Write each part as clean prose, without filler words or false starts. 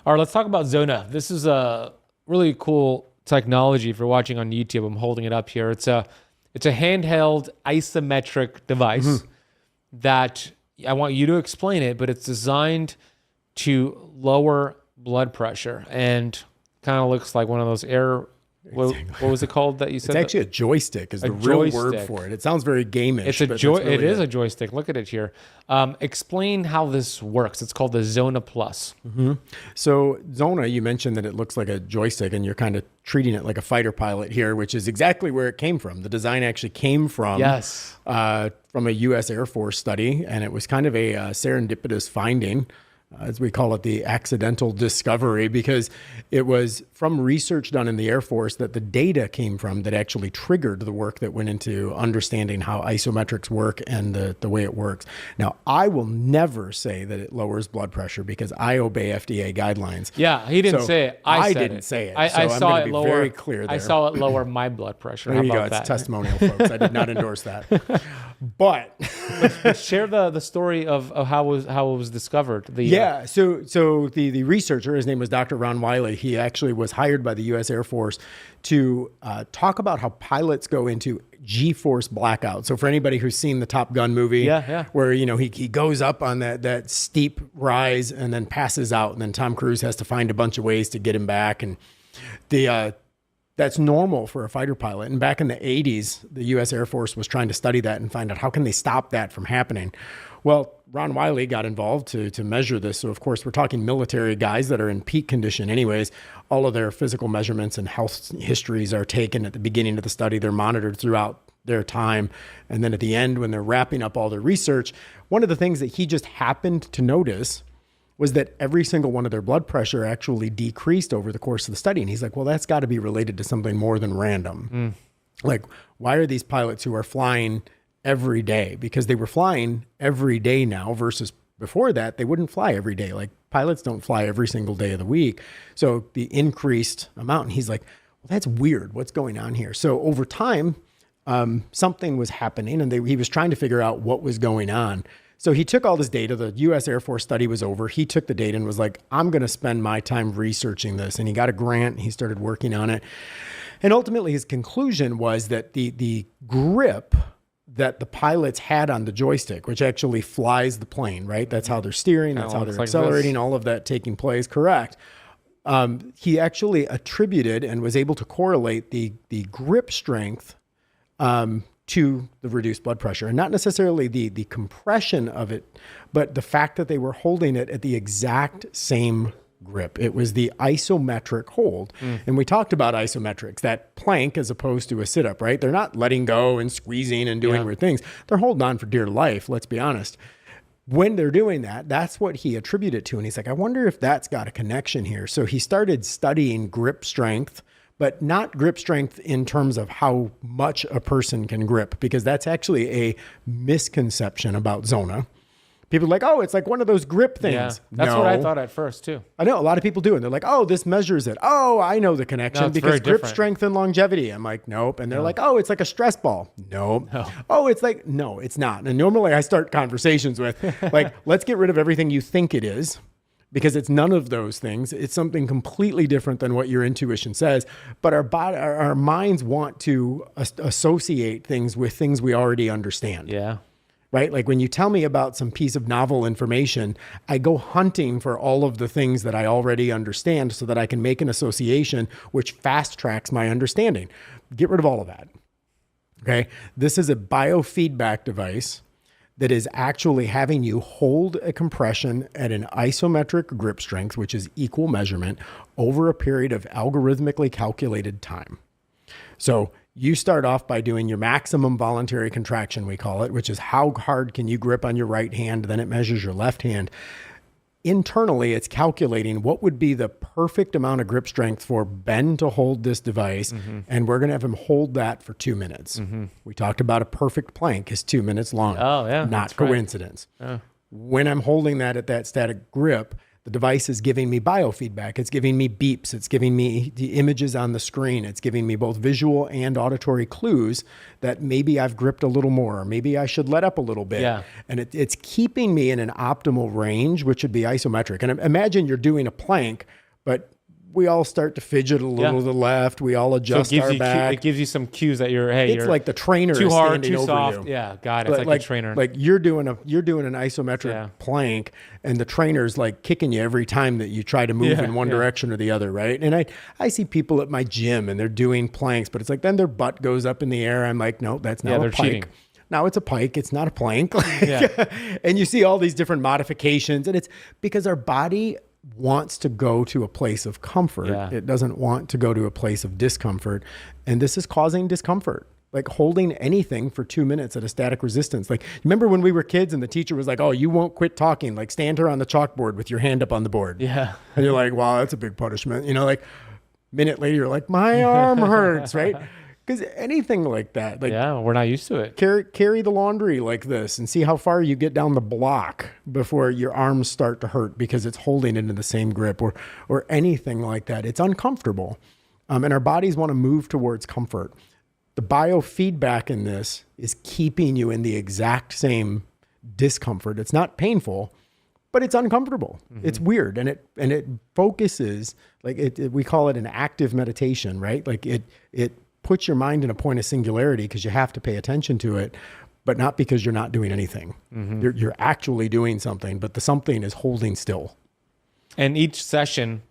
All right, let's talk about Zona. This is a really cool technology. If you're watching on YouTube, I'm holding it up here. It's a handheld isometric device that I want you to explain it, but it's designed to lower blood pressure and kind of looks like one of those what was it called that you said? It's actually a joystick is the real word for it. It sounds very gamish. It is a joystick. Look at it here. Explain how this works. It's called the Zona Plus. So Zona, you mentioned that it looks like a joystick and you're kind of treating it like a fighter pilot here, which is exactly where it came from. The design actually came from, from a U.S. Air Force study, and it was kind of a serendipitous finding. As we call it, the accidental discovery, because it was from research done in the Air Force that the data came from that actually triggered the work that went into understanding how isometrics work and the way it works. Now, I will never say that it lowers blood pressure because I obey FDA guidelines. Yeah, he didn't say it. I didn't say it. I saw it lower. Very clear there. I saw it lower my blood pressure. There you How go. about It's that? testimonial, folks. I did not endorse that. But share the story of how it was discovered. So the researcher, his name was Dr. Ron Wiley. He actually was hired by the U.S. Air Force to talk about how pilots go into G-force blackout. So for anybody who's seen the Top Gun movie, where he goes up on that steep rise and then passes out, and then Tom Cruise has to find a bunch of ways to get him back, and that's normal for a fighter pilot. And back in the 80s, the U.S. Air Force was trying to study that and find out how can they stop that from happening. Well, Ron Wiley got involved to measure this. So, of course, we're talking military guys that are in peak condition anyways. All of their physical measurements and health histories are taken at the beginning of the study. They're monitored throughout their time. And then at the end, when they're wrapping up all their research, one of the things that he just happened to notice was that every single one of their blood pressure actually decreased over the course of the study. And he's like, well, that's got to be related to something more than random. Like, why are these pilots who are flying every day? Because they were flying every day now versus before that, they wouldn't fly every day. Like, pilots don't fly every single day of the week. So the increased amount, and he's like, well, that's weird. What's going on here? So over time, something was happening, and he was trying to figure out what was going on. So he took all this data. The U.S. Air Force study was over. He took the data and was like, I'm going to spend my time researching this. And he got a grant. And he started working on it. And ultimately, his conclusion was that the grip that the pilots had on the joystick, which actually flies the plane, right? That's how they're steering. That's how they're accelerating, all of that taking place. Correct. He actually attributed and was able to correlate the grip strength to the reduced blood pressure, and not necessarily the compression of it, but the fact that they were holding it at the exact same grip. It was the isometric hold. And we talked about isometrics, that plank as opposed to a sit-up, right? They're not letting go and squeezing and doing weird things. They're holding on for dear life, let's be honest. When they're doing that, that's what he attributed to. And he's like, I wonder if that's got a connection here. So he started studying grip strength, but not grip strength in terms of how much a person can grip, because that's actually a misconception about Zona. People are like, oh, it's like one of those grip things. Yeah, that's what I thought at first too. I know a lot of people do. And they're like, oh, this measures it. Oh, I know the connection because grip strength and longevity. I'm like, nope. And they're like, oh, it's like a stress ball. Nope. No. Oh, it's like, no, it's not. And normally I start conversations with like, let's get rid of everything you think it is, because it's none of those things. It's something completely different than what your intuition says. But our minds want to associate things with things we already understand. Yeah. Right? Like when you tell me about some piece of novel information, I go hunting for all of the things that I already understand so that I can make an association which fast tracks my understanding. Get rid of all of that. Okay. This is a biofeedback device that is actually having you hold a compression at an isometric grip strength, which is equal measurement, over a period of algorithmically calculated time. So you start off by doing your maximum voluntary contraction, we call it, which is how hard can you grip on your right hand. Then it measures your left hand. Internally, it's calculating what would be the perfect amount of grip strength for Ben to hold this device. And we're going to have him hold that for 2 minutes. We talked about a perfect plank is 2 minutes long. Oh, yeah. Not coincidence. Right. When I'm holding that at that static grip, The device is giving me biofeedback. It's giving me beeps. It's giving me the images on the screen. It's giving me both visual and auditory clues that maybe I've gripped a little more, or maybe I should let up a little bit. Yeah. And it's keeping me in an optimal range, which would be isometric. And imagine you're doing a plank, but we all start to fidget a little to the left. We all adjust our back. It gives you some cues that you're It's like the trainer too is hard, standing too over soft. you. Yeah, got it. It's like the trainer. Like you're doing an isometric plank, and the trainer's like kicking you every time that you try to move in one direction or the other, right? And I see people at my gym and they're doing planks, but it's like then their butt goes up in the air. I'm like, no, that's not a pike. Cheating. Now it's a pike. It's not a plank. And you see all these different modifications, and it's because our body wants to go to a place of comfort. Yeah. It doesn't want to go to a place of discomfort. And this is causing discomfort. Like holding anything for 2 minutes at a static resistance. Like, remember when we were kids and the teacher was like, oh, you won't quit talking. Like stand here on the chalkboard with your hand up on the board. Yeah. And you're like, wow, that's a big punishment. You know, like a minute later, you're like, my arm hurts, right? Because anything like that, like we're not used to it. carry the laundry like this and see how far you get down the block before your arms start to hurt because it's holding it in the same grip or anything like that. It's uncomfortable. And our bodies want to move towards comfort. The biofeedback in this is keeping you in the exact same discomfort. It's not painful, but it's uncomfortable. Mm-hmm. It's weird. And it focuses, like we call it an active meditation, right? Like it puts your mind in a point of singularity because you have to pay attention to it, but not because you're not doing anything. Mm-hmm. You're actually doing something, but the something is holding still. And each session,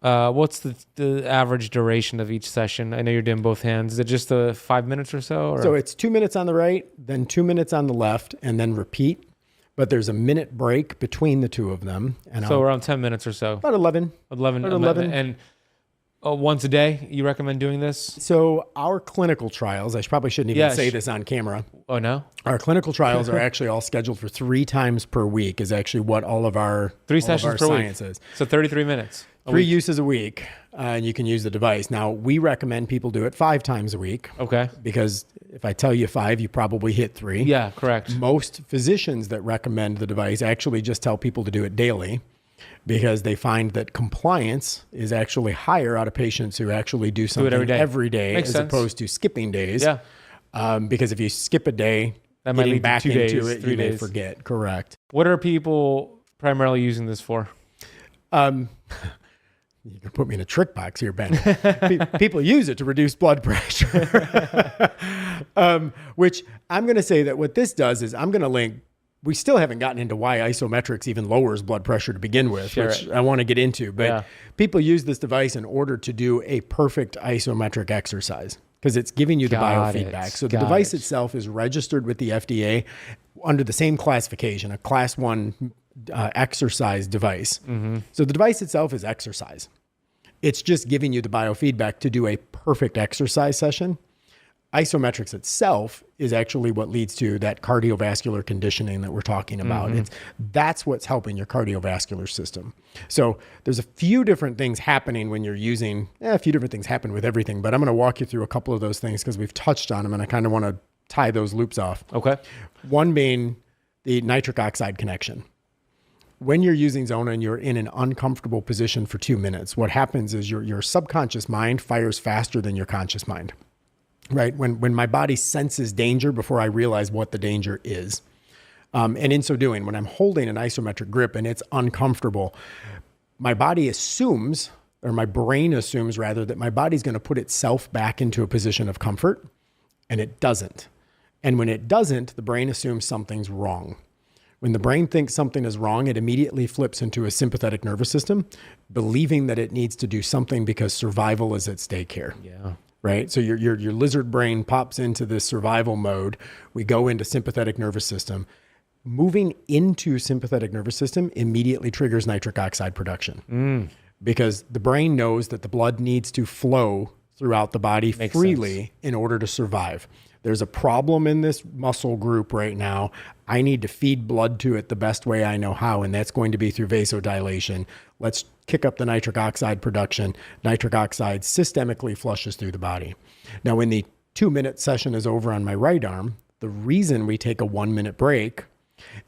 what's the average duration of each session? I know you're doing both hands. Is it just 5 minutes or so? Or? So it's 2 minutes on the right, then 2 minutes on the left, and then repeat. But there's a minute break between the two of them. And so around 10 minutes or so. About 11. 11. And once a day, you recommend doing this? So our clinical trials, I probably shouldn't even say this on camera. Oh, no? Our clinical trials are actually all scheduled for 3 times per week is actually what all of our 3 sessions per week is. So 33 minutes. 3 uses a week, and you can use the device. Now, we recommend people do it 5 times a week. Okay. Because if I tell you 5, you probably hit 3. Yeah, correct. Most physicians that recommend the device actually just tell people to do it daily because they find that compliance is actually higher out of patients who actually do something every day Makes as sense. opposed to skipping days. Yeah. Because if you skip a day, that might lead back to 2 into days, it, 3 you days. may forget. Correct. What are people primarily using this for? You can put me in a trick box here, Ben. People use it to reduce blood pressure. Which I'm going to say that what this does is I'm going to link. We still haven't gotten into why isometrics even lowers blood pressure to begin with, which I want to get into. But people use this device in order to do a perfect isometric exercise because it's giving you the biofeedback. So the device itself is registered with the FDA under the same classification, a class 1 exercise device. Mm-hmm. So the device itself is exercise. It's just giving you the biofeedback to do a perfect exercise session. Isometrics itself is actually what leads to that cardiovascular conditioning that we're talking about. Mm-hmm. That's what's helping your cardiovascular system. So there's a few different things happening when you're using, a few different things happen with everything, but I'm going to walk you through a couple of those things because we've touched on them and I kind of want to tie those loops off. Okay. One being the nitric oxide connection. When you're using Zona and you're in an uncomfortable position for 2 minutes, what happens is your subconscious mind fires faster than your conscious mind, right? When my body senses danger before I realize what the danger is. And in so doing, when I'm holding an isometric grip and it's uncomfortable, my body assumes, or my brain assumes rather, that my body's going to put itself back into a position of comfort, and it doesn't. And when it doesn't, the brain assumes something's wrong. When the brain thinks something is wrong, it immediately flips into a sympathetic nervous system, believing that it needs to do something because survival is at stake here. Yeah. Right? So your lizard brain pops into this survival mode. We go into sympathetic nervous system. Moving into sympathetic nervous system immediately triggers nitric oxide production because the brain knows that the blood needs to flow throughout the body freely in order to survive. There's a problem in this muscle group right now. I need to feed blood to it the best way I know how, and that's going to be through vasodilation. Let's kick up the nitric oxide production. Nitric oxide systemically flushes through the body. Now, when the 2-minute session is over on my right arm, the reason we take a 1-minute break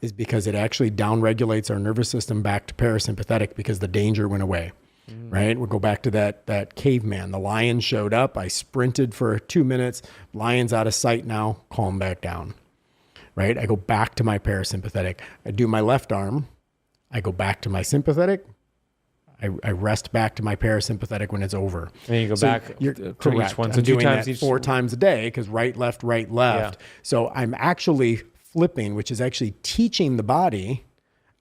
is because it actually downregulates our nervous system back to parasympathetic because the danger went away. Right? We'll go back to that caveman. The lion showed up. I sprinted for 2 minutes. Lion's out of sight now. Calm back down. Right? I go back to my parasympathetic. I do my left arm. I go back to my sympathetic. I rest back to my parasympathetic when it's over. And you go back you're to correct. each one. I'm So doing times that each 4 times a day because right, left. Yeah. So I'm actually flipping, which is actually teaching the body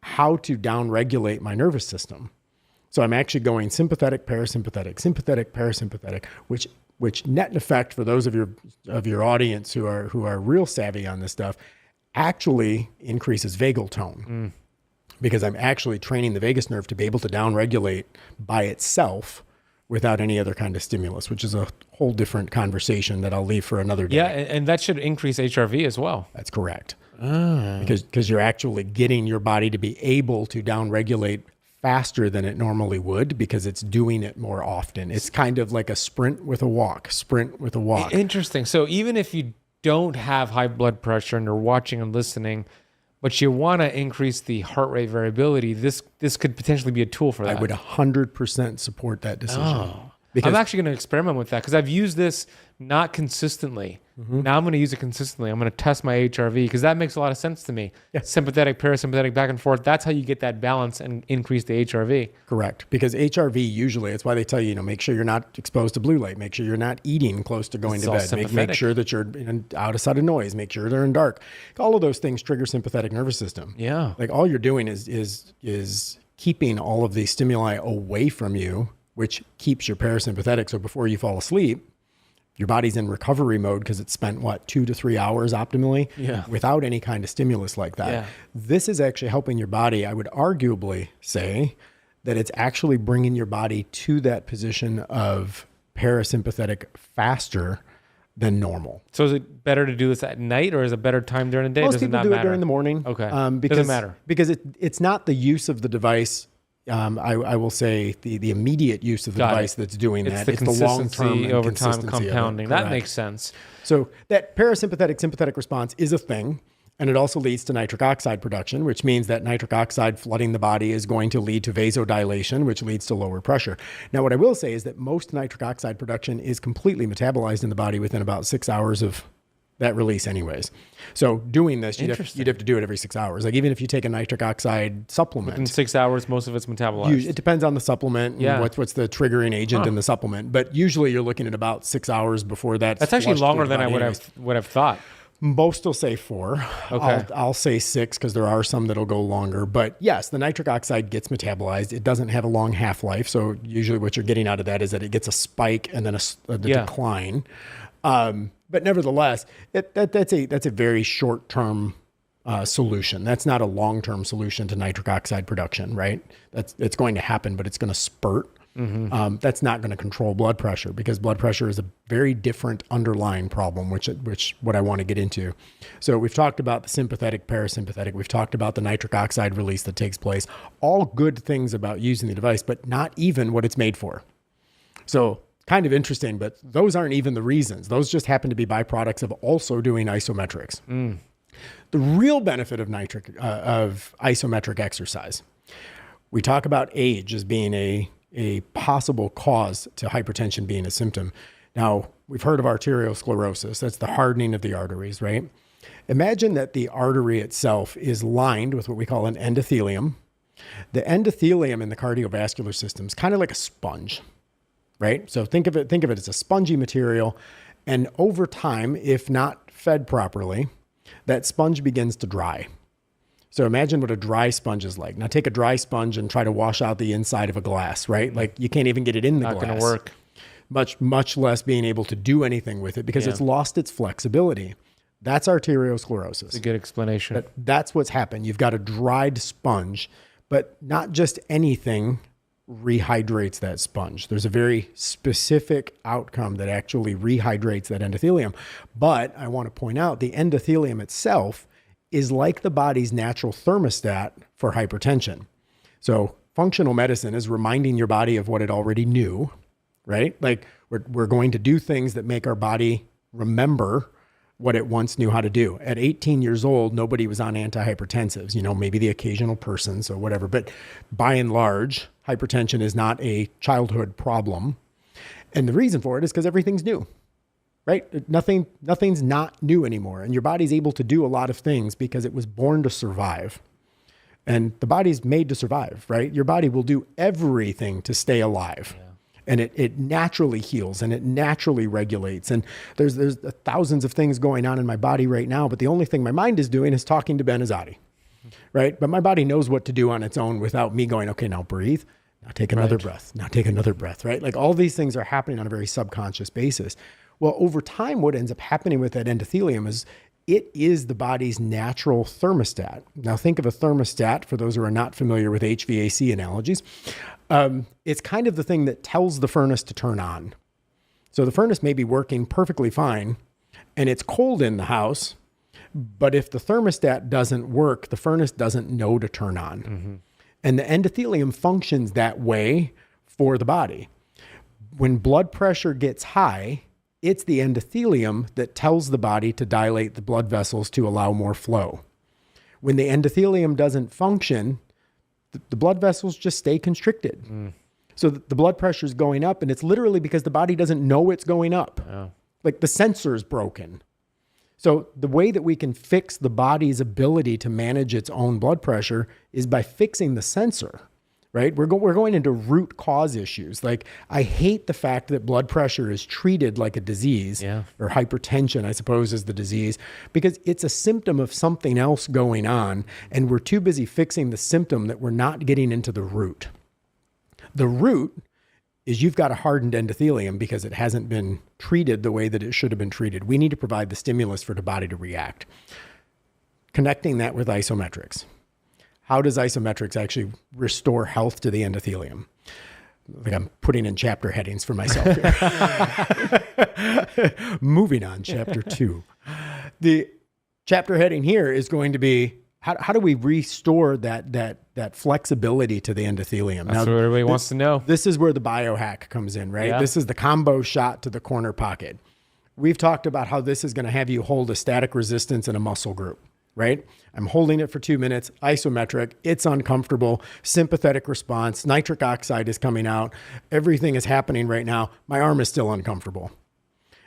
how to downregulate my nervous system. So I'm actually going sympathetic, parasympathetic, sympathetic, parasympathetic, which net effect for those of your audience who are real savvy on this stuff actually increases vagal tone because I'm actually training the vagus nerve to be able to downregulate by itself without any other kind of stimulus, which is a whole different conversation that I'll leave for another day. Yeah, and that should increase HRV as well. That's correct. Because you're actually getting your body to be able to downregulate faster than it normally would because it's doing it more often. It's kind of like a sprint with a walk. Interesting. So even if you don't have high blood pressure and you're watching and listening, but you want to increase the heart rate variability, this could potentially be a tool for that. I would 100% support that decision. I'm actually going to experiment with that because I've used this not consistently. Now I'm going to use it consistently. I'm going to test my HRV because that makes a lot of sense to me. Yeah. Sympathetic, parasympathetic, back and forth. That's how you get that balance and increase the HRV. Correct. Because HRV usually, it's why they tell you, make sure you're not exposed to blue light. Make sure you're not eating close to going to bed. Make sure that you're out of sight of noise. Make sure they're in dark. All of those things trigger sympathetic nervous system. Yeah. Like all you're doing is keeping all of these stimuli away from you, which keeps your parasympathetic. So before you fall asleep, your body's in recovery mode because it's spent 2 to 3 hours optimally without any kind of stimulus like that. Yeah. This is actually helping your body. I would arguably say that it's actually bringing your body to that position of parasympathetic faster than normal. So is it better to do this at night or is it better time during the day? Most people do it during the morning. Okay. Doesn't matter. Because it's not the use of the device. I will say the immediate use of the device that's doing that. It's the long-term and over time consistency compounding. of it. That makes sense. So that parasympathetic sympathetic response is a thing, and it also leads to nitric oxide production, which means that nitric oxide flooding the body is going to lead to vasodilation, which leads to lower pressure. Now, what I will say is that most nitric oxide production is completely metabolized in the body within about 6 hours of that release anyways. So doing this, you'd have to do it every 6 hours. Like even if you take a nitric oxide supplement. In 6 hours, most of it's metabolized. It depends on the supplement and what's the triggering agent in the supplement. But usually you're looking at about 6 hours before that's actually longer than I would have thought. Most will say 4. Okay. I'll say 6 because there are some that'll go longer. But yes, the nitric oxide gets metabolized. It doesn't have a long half-life. So usually what you're getting out of that is that it gets a spike and then a decline. But nevertheless, that's a very short-term solution. That's not a long-term solution to nitric oxide production, right? It's going to happen, but it's going to spurt. That's not going to control blood pressure because blood pressure is a very different underlying problem, which what I want to get into. So we've talked about the sympathetic, parasympathetic. We've talked about the nitric oxide release that takes place. All good things about using the device, but not even what it's made for. So kind of interesting, but those aren't even the reasons. Those just happen to be byproducts of also doing isometrics. The real benefit of isometric exercise, we talk about age as being a possible cause to hypertension being a symptom. Now, we've heard of arteriosclerosis. That's the hardening of the arteries, right? Imagine that the artery itself is lined with what we call an endothelium. The endothelium in the cardiovascular system is kind of like a sponge. Right? So think of it as a spongy material. And over time, if not fed properly, that sponge begins to dry. So imagine what a dry sponge is like. Now take a dry sponge and try to wash out the inside of a glass, right? Like you can't even get it in the glass. Not going to work. Much less being able to do anything with it because it's lost its flexibility. That's arteriosclerosis. It's a good explanation. That's what's happened. You've got a dried sponge, but not just anything rehydrates that sponge. There's a very specific outcome that actually rehydrates that endothelium. But I want to point out the endothelium itself is like the body's natural thermostat for hypertension. So functional medicine is reminding your body of what it already knew, right? Like we're going to do things that make our body remember what it once knew how to do. At 18 years old, nobody was on antihypertensives, maybe the occasional person, so whatever. But by and large, hypertension is not a childhood problem. And the reason for it is because everything's new, right? Nothing's not new anymore. And your body's able to do a lot of things because it was born to survive. And the body's made to survive, right? Your body will do everything to stay alive. Yeah. And it naturally heals and it naturally regulates. And there's thousands of things going on in my body right now, but the only thing my mind is doing is talking to Ben AZADI, right? But my body knows what to do on its own without me going, okay, now breathe, now take another breath, now take another breath, right? Like all these things are happening on a very subconscious basis. Well, over time, what ends up happening with that endothelium is it is the body's natural thermostat. Now think of a thermostat, for those who are not familiar with HVAC analogies. It's kind of the thing that tells the furnace to turn on. So the furnace may be working perfectly fine and it's cold in the house, but if the thermostat doesn't work, the furnace doesn't know to turn on. Mm-hmm. And the endothelium functions that way for the body. When blood pressure gets high, it's the endothelium that tells the body to dilate the blood vessels to allow more flow. When the endothelium doesn't function, the blood vessels just stay constricted. So the blood pressure is going up, and it's literally because the body doesn't know it's going up. Oh. Like the sensor is broken. So the way that we can fix the body's ability to manage its own blood pressure is by fixing the sensor, right? We're going into root cause issues. Like I hate the fact that blood pressure is treated like a disease, or hypertension, I suppose, is the disease, because it's a symptom of something else going on. And we're too busy fixing the symptom that we're not getting into the root. The root is you've got a hardened endothelium because it hasn't been treated the way that it should have been treated. We need to provide the stimulus for the body to react. Connecting that with isometrics. How does isometrics actually restore health to the endothelium? Like I'm putting in chapter headings for myself here. Moving on, chapter 2. The chapter heading here is going to be how do we restore that flexibility to the endothelium? That's what everybody wants to know. This is where the biohack comes in, right? Yeah. This is the combo shot to the corner pocket. We've talked about how this is going to have you hold a static resistance in a muscle group. Right? I'm holding it for 2 minutes, isometric, it's uncomfortable, sympathetic response, nitric oxide is coming out, everything is happening right now, my arm is still uncomfortable.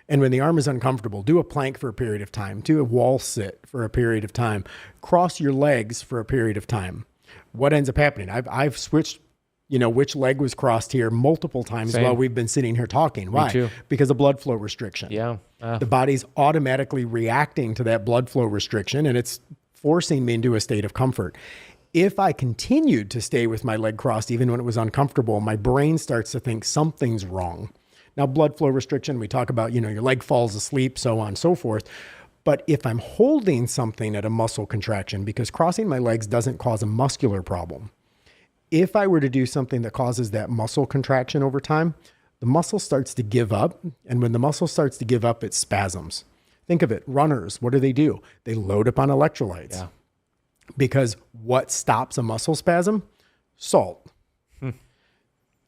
And when the arm is uncomfortable, do a plank for a period of time, do a wall sit for a period of time, cross your legs for a period of time. What ends up happening? I've switched which leg was crossed here multiple times while we've been sitting here talking. Why? Me too. Because of blood flow restriction. Yeah. The body's automatically reacting to that blood flow restriction, and it's forcing me into a state of comfort. If I continued to stay with my leg crossed, even when it was uncomfortable, my brain starts to think something's wrong. Now, blood flow restriction, we talk about, your leg falls asleep, so on and so forth. But if I'm holding something at a muscle contraction, because crossing my legs doesn't cause a muscular problem, if I were to do something that causes that muscle contraction over time, the muscle starts to give up. And when the muscle starts to give up, it spasms. Think of it. Runners, what do? They load up on electrolytes. Yeah. Because what stops a muscle spasm? Salt.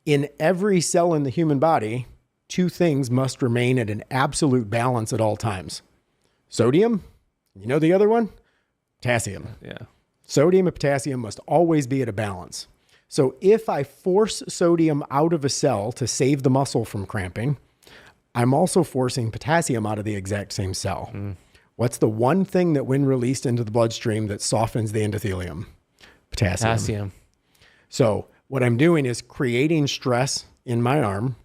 In every cell in the human body, 2 things must remain at an absolute balance at all times. Sodium, the other one? Potassium. Yeah. Sodium and potassium must always be at a balance. So if I force sodium out of a cell to save the muscle from cramping, I'm also forcing potassium out of the exact same cell. What's the one thing that when released into the bloodstream that softens the endothelium? Potassium. So what I'm doing is creating stress in my arm.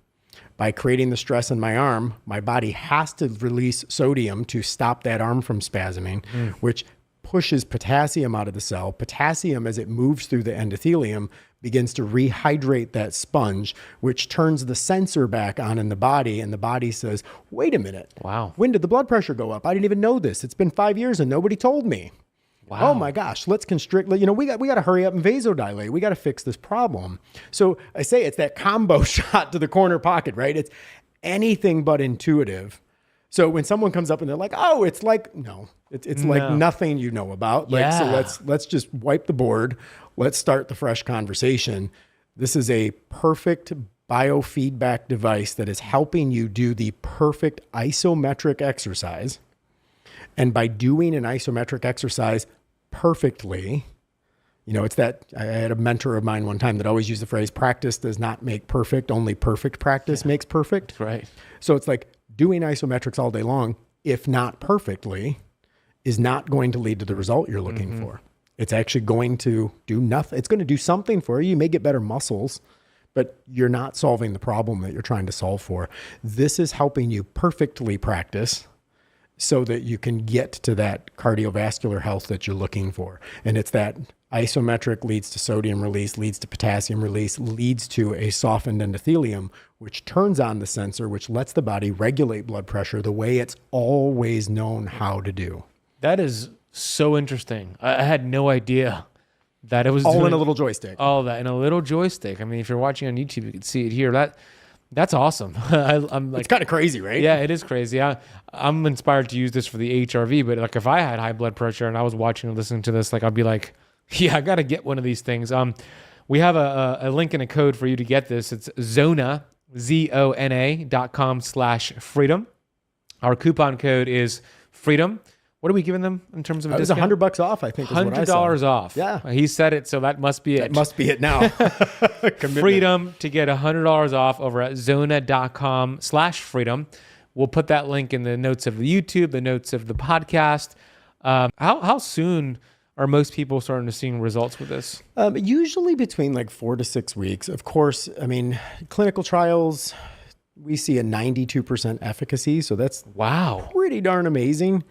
By creating the stress in my arm, my body has to release sodium to stop that arm from spasming, which pushes potassium out of the cell. Potassium, as it moves through the endothelium, begins to rehydrate that sponge, which turns the sensor back on in the body. And the body says, wait a minute. Wow. When did the blood pressure go up? I didn't even know this. It's been 5 years and nobody told me. Wow. Oh my gosh, let's constrict, we got to hurry up and vasodilate. We got to fix this problem. So I say it's that combo shot to the corner pocket, right? It's anything but intuitive. So when someone comes up and they're like, oh, it's like, no, it's like nothing you know about. Like, so let's just wipe the board. Let's start the fresh conversation. This is a perfect biofeedback device that is helping you do the perfect isometric exercise And by doing an isometric exercise perfectly, it's that I had a mentor of mine one time that always used the phrase, practice does not make perfect, only perfect practice makes perfect. Right. So it's like doing isometrics all day long, if not perfectly, is not going to lead to the result you're looking for. It's actually going to do nothing. It's going to do something for you. You may get better muscles, but you're not solving the problem that you're trying to solve for. This is helping you perfectly practice so that you can get to that cardiovascular health that you're looking for. And it's that isometric leads to sodium release, leads to potassium release, leads to a softened endothelium, which turns on the sensor, which lets the body regulate blood pressure the way it's always known how to do. That is so interesting. I had no idea that it was all in a little joystick. All that in a little joystick. I mean, if you're watching on YouTube, you can see it here. That's awesome. I'm like, it's kind of crazy, right? Yeah, it is crazy. I'm inspired to use this for the HRV, but like if I had high blood pressure and I was watching and listening to this, like I'd be like, yeah, I got to get one of these things. We have a link and a code for you to get this. It's Zona, ZONA.com/freedom. Our coupon code is freedom. What are we giving them in terms of a discount? It was $100 off, I think. $100 off. Yeah. He said it, so that must be it. That must be it now. Freedom to get $100 off over at Zona.com/freedom. We'll put that link in the notes of the YouTube, the notes of the podcast. How soon are most people starting to see results with this? Usually between like 4 to 6 weeks. Of course, I mean, clinical trials, we see a 92% efficacy. So that's pretty darn amazing.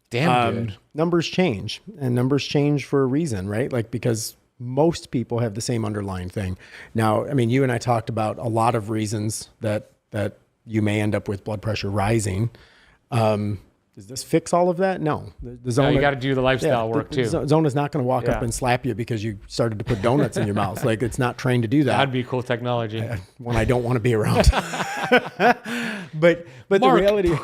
Damn good. Numbers change, and numbers change for a reason, right? Like, because most people have the same underlying thing. Now, I mean, you and I talked about a lot of reasons that you may end up with blood pressure rising. Does this fix all of that? No. The Zona, you got to do the lifestyle work too. Zona's not going to walk up and slap you because you started to put donuts in your mouth. Like, it's not trained to do that. That'd be cool technology. One I don't want to be around. but the reality.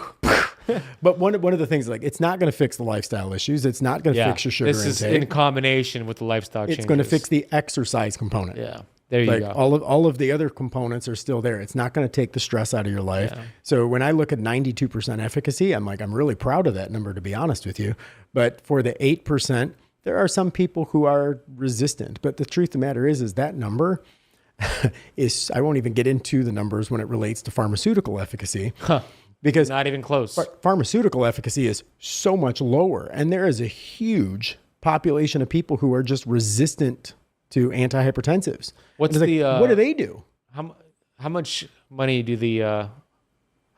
But one of the things, like, it's not going to fix the lifestyle issues. It's not going to fix your sugar intake. This is in combination with the lifestyle changes. It's going to fix the exercise component. Yeah, there you go. All of the other components are still there. It's not going to take the stress out of your life. Yeah. So when I look at 92% efficacy, I'm like, I'm really proud of that number, to be honest with you. But for the 8%, there are some people who are resistant. But the truth of the matter is that number is, I won't even get into the numbers when it relates to pharmaceutical efficacy. Because not even close. Pharmaceutical efficacy is so much lower. And there is a huge population of people who are just resistant to antihypertensives. What do they do? How much money do the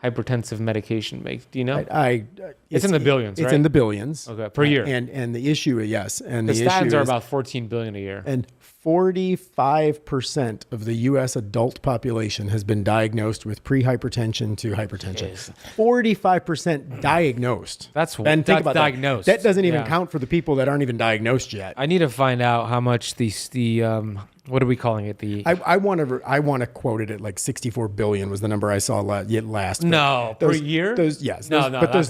hypertensive medication make? Do you know? It's in the billions, right? It's in the billions. Okay, per year. And the issue, yes. And the statins are about $14 billion a year. And 45% of the U.S. adult population has been diagnosed with pre-hypertension to hypertension. 45% diagnosed. That's diagnosed. That doesn't even count for the people that aren't even diagnosed yet. I need to find out how much the what are we calling it? I want to quote it at like 64 billion was the number I saw last. No, per year? Those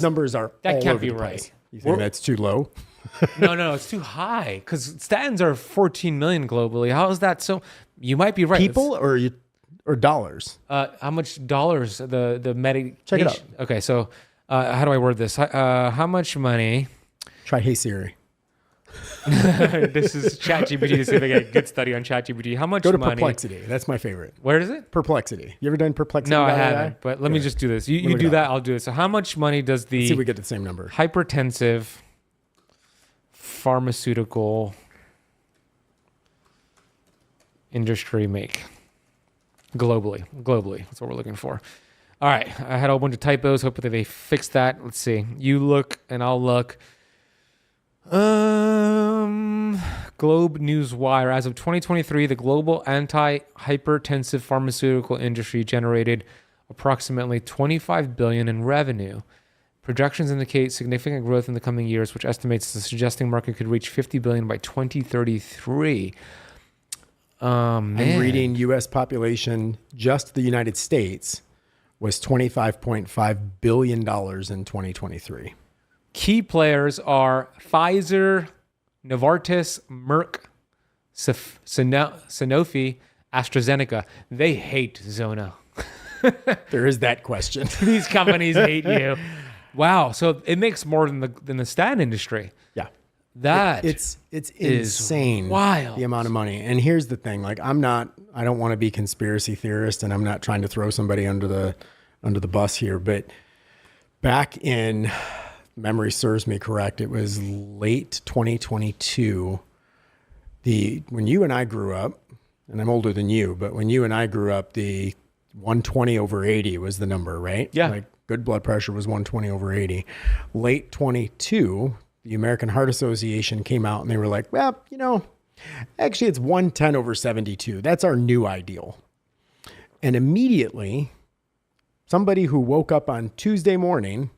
numbers are that can't be right. Place. You think that's too low? No, it's too high because statins are 14 million globally. How is that so? You might be right. People or dollars? How much dollars the medication? Check it out. Okay, so how do I word this? How much money? Try Hey Siri. This is ChatGPT to see if they get a good study on ChatGPT. How much money? Go to Perplexity. That's my favorite. Where is it? Perplexity. You ever done Perplexity? No, I haven't. But let me just do this. You do that, I'll do it. So how much money does the... Let's see if we get the same number. Hypertensive pharmaceutical industry make globally? That's what we're looking for. All right. I had a whole bunch of typos. Hopefully they fixed that. Let's see. You look and I'll look. Globe News Wire. As of 2023, the global anti-hypertensive pharmaceutical industry generated approximately $25 billion in revenue. Projections indicate significant growth in the coming years, which estimates the suggesting market could reach $50 billion by 2033. I'm reading U.S. population, just the United States, was $25.5 billion in 2023. Key players are Pfizer, Novartis, Merck, Sanofi, AstraZeneca. They hate Zona. There is that question. These companies hate you. Wow. So it makes more than the statin industry. Yeah. That It's insane. Wild. The amount of money. And here's the thing, like I don't want to be conspiracy theorist, and I'm not trying to throw somebody under the bus here, but back in, memory serves me correct, it was late 2022. When you and I grew up, and I'm older than you, but when you and I grew up, the 120/80 was the number, right? Yeah. Like good blood pressure was 120/80. Late 22, the American Heart Association came out and they were like, well, actually it's 110/72. That's our new ideal. And immediately, somebody who woke up on Tuesday morning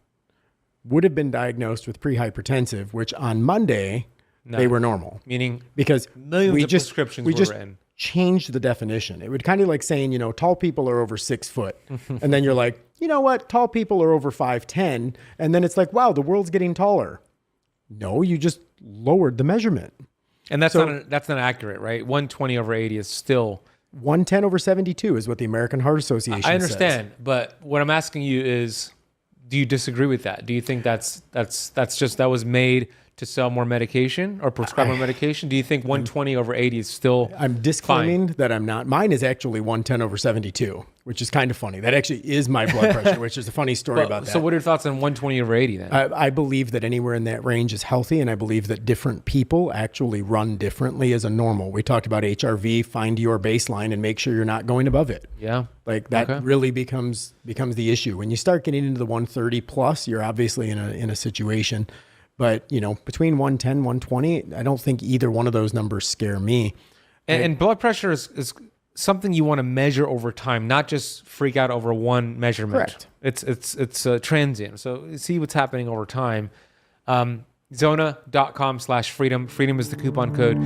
would have been diagnosed with prehypertensive, which on Monday, they were normal. Meaning because millions of prescriptions were written. Changed the definition. It would kind of like saying, tall people are over 6 foot. And then you're like, you know what? Tall people are over 5'10". And then it's like, wow, the world's getting taller. No, you just lowered the measurement. And that's not accurate, right? 120/80 is still 110/72 is what the American Heart Association says. I understand, but what I'm asking you is, do you disagree with that? Do you think that was made to sell more medication or prescribe more medication? Do you think 120/80 is still I'm disclaiming that I'm not. Mine is actually 110/72, which is kind of funny. That actually is my blood pressure, which is a funny story about that. So what are your thoughts on 120/80 then? I believe that anywhere in that range is healthy, and I believe that different people actually run differently as a normal. We talked about HRV, find your baseline and make sure you're not going above it. Yeah. Like that really becomes the issue. When you start getting into the 130 plus, you're obviously in a situation. But, between 110, 120, I don't think either one of those numbers scare me. And blood pressure is something you want to measure over time, not just freak out over one measurement. Correct. It's transient. So see what's happening over time. Zona.com/freedom. Freedom is the coupon code.